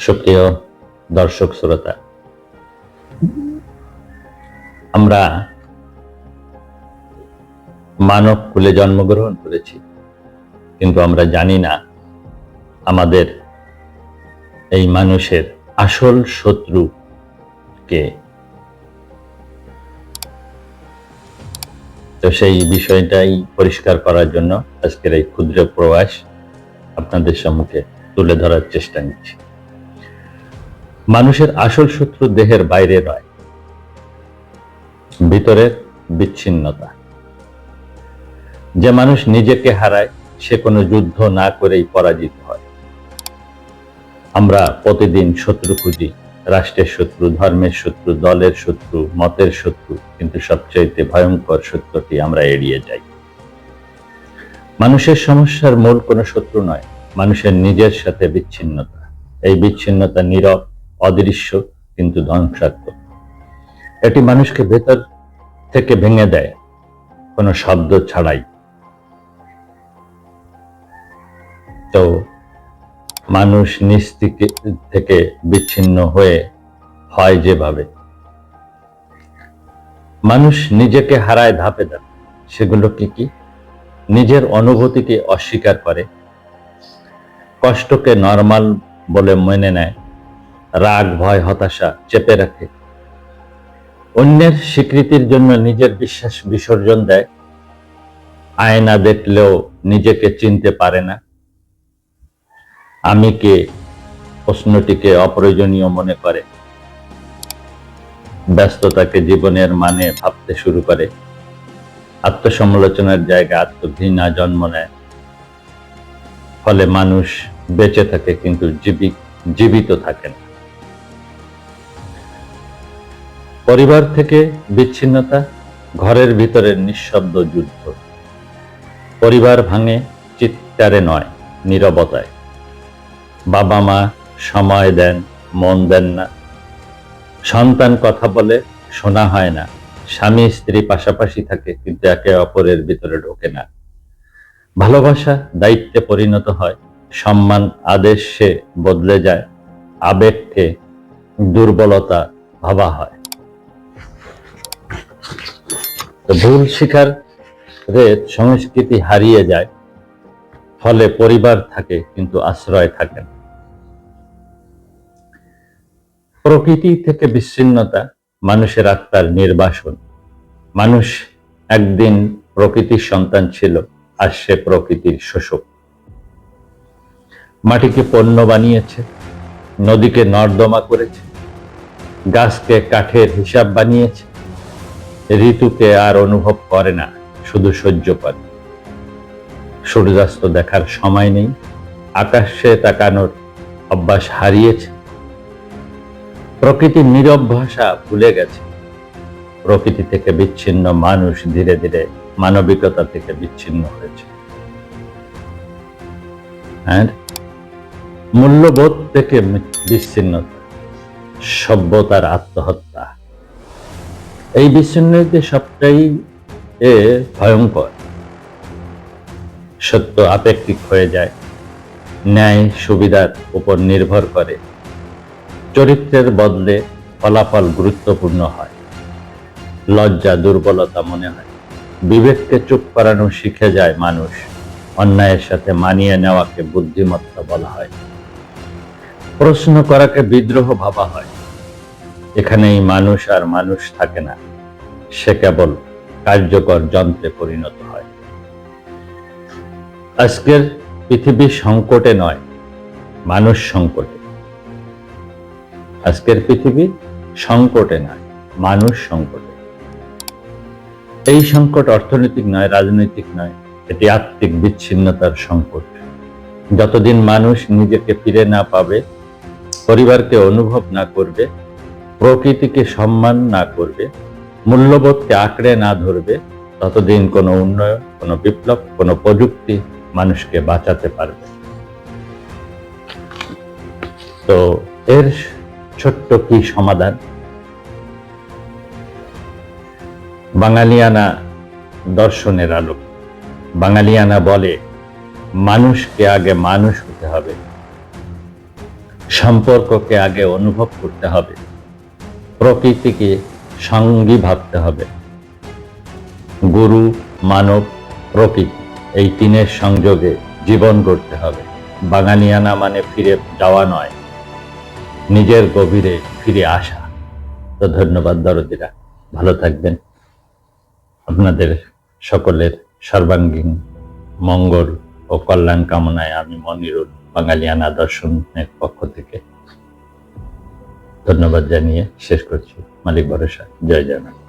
সুপ্রিয় দর্শক শ্রোতা, আমরা মানব কুলে জন্মগ্রহণ করেছি, কিন্তু আমরা জানি না আমাদের এই মানুষের আসল শত্রু কে। তো সেই বিষয়টাই পরিষ্কার করার জন্য আজকের এই ক্ষুদ্র প্রয়াস আপনাদের সম্মুখে তুলে ধরার চেষ্টা নিচ্ছি। মানুষের আসল শত্রু দেহের বাইরে নয়, ভিতরের বিচ্ছিন্নতা। যে মানুষ নিজেকে হারায় সে কোনো যুদ্ধ না করেই পরাজিত হয়। আমরা প্রতিদিন শত্রু খুঁজি, রাষ্ট্রের শত্রু, ধর্মের শত্রু, দলের শত্রু, মতের শত্রু, কিন্তু সবচাইতে ভয়ঙ্কর সত্যটি আমরা এড়িয়ে যাই। মানুষের সমস্যার মূল কোনো শত্রু নয়, মানুষের নিজের সাথে বিচ্ছিন্নতা। এই বিচ্ছিন্নতা নীরব, অদৃশ্য, কিন্তু ধ্বংসাত্মক। এটি মানুষকে ভেতর থেকে ভেঙে দেয়, কোনো শব্দ ছাড়াই। তো মানুষ নিজ থেকে বিচ্ছিন্ন হয়ে হয় যেভাবে, মানুষ নিজেকে হারায় ধাপে ধাপে। সেগুলো কি কি? নিজের অনুভূতিকে অস্বীকার করে, কষ্টকে নরমাল বলে মেনে নেয়, রাগ, ভয়, হতাশা চেপে রাখে, অন্যের স্বীকৃতির জন্য নিজের বিশ্বাস বিসর্জন দেয়, আয়না দেখলেও নিজেকে চিনতে পারে না, আমি কে প্রশ্নটিকে অপ্রয়োজনীয় মনে করে, ব্যস্ততাকে জীবনের মানে ভাবতে শুরু করে, আত্মসমালোচনার জায়গায় আত্মঘৃণা জন্ম নেয়। ফলে মানুষ বেঁচে থাকে কিন্তু জীবিত থাকে না। পরিবার থেকে বিচ্ছিন্নতা, ঘরের ভিতরের নিঃশব্দ যুদ্ধ। পরিবার ভাঙে চিৎকারে নয়, নীরবতায়। বাবা মা সময় দেন, মন দেন না, সন্তান কথা বলে, শোনা হয় না, স্বামী স্ত্রী পাশাপাশি থাকে কিন্তু একে অপরের ভিতরে ঢোকে না। ভালোবাসা দায়িত্বে পরিণত হয়, সম্মান আদেশে বদলে যায়, আবেগকে দুর্বলতা ভাবা হয়। ভুল স্বীকারের সংস্কৃতি হারিয়ে যায়, ফলে পরিবার থাকে কিন্তু আশ্রয় থাকে না। প্রকৃতি থেকে বিচ্ছিন্নতা মানুষের আত্মার নির্বাসন। মানুষ একদিন প্রকৃতির সন্তান ছিল, আর সে প্রকৃতির শোষক। মাটিকে পণ্য বানিয়েছে, নদীকে নর্দমা করেছে, গাছকে কাঠের হিসাব বানিয়েছে, ঋতুকে আর অনুভব করে না, শুধু সহ্য করে। সূর্যাস্ত দেখার সময় নেই, আকাশে তাকানোর অভ্যাস হারিয়েছে। প্রকৃতির নীরব ভাষা ভুলে গেছে। প্রকৃতি থেকে বিচ্ছিন্ন মানুষ ধীরে ধীরে মানবিকতা থেকে বিচ্ছিন্ন হয়েছে। আর মূল্যবোধ থেকে বিচ্ছিন্নতা, সভ্যতার আত্মহত্যা। এই বিচ্ছিন্নতা সবটাই ভয়ঙ্কর। সত্য আপেক্ষিক হয়ে যায়, ন্যায় সুবিধার উপর নির্ভর করে, চরিত্রের বদলে ফলাফল গুরুত্বপূর্ণ হয়, লজ্জা দুর্বলতা মনে হয়, বিবেককে চুপ করানো শিখে যায় মানুষ, অন্যায়ের সাথে মানিয়ে নেওয়াকে বুদ্ধিমত্তা বলা হয়, প্রশ্ন করাকে বিদ্রোহ ভাবা হয়। এখানেই মানুষ আর মানুষ থাকে না, সে কেবল কার্যকর যন্ত্রে পরিণত হয়। আজকের পৃথিবী সংকটে নয়, মানুষ সংকটে। আজকের পৃথিবী সংকটে নয়, মানুষ সংকটে। এই সংকট অর্থনৈতিক নয়, রাজনৈতিক নয়, এটি আত্মিক বিচ্ছিন্নতার সংকট। যতদিন মানুষ নিজেকে ফিরে না পাবে, পরিবারকে অনুভব না করবে, প্রকৃতিকে সম্মান না করবে, মূল্যবোধকে আঁকড়ে না ধরবে, ততদিন কোনো উন্নয়ন, কোনো বিপ্লব, কোনো প্রযুক্তি মানুষকে বাঁচাতে পারবে। তো এর ছোট্ট কি সমাধান? বাঙালিয়ানা দর্শনের আলো। বাঙালিয়ানা বলে মানুষকে আগে মানুষ হতে হবে, সম্পর্ককে আগে অনুভব করতে হবে, প্রকৃতিকে সঙ্গী ভাবতে হবে। গুরু, মানব, প্রকৃতি এই তিনের সংযোগে জীবন গড়তে হবে। বাঙালিয়ানা মানে ফিরে যাওয়া নয়, নিজের গভীরে ফিরে আসা। তো ধন্যবাদ দরদিরা, ভালো থাকবেন। আপনাদের সকলের সর্বাঙ্গীন মঙ্গল ও কল্যাণ কামনায় আমি মনিরুল বাঙালিয়ানা দর্শনের পক্ষ থেকে ধন্যবাদ জানিয়ে শেষ করছি। মালিক ভরসা। জয় জগন্নাথ।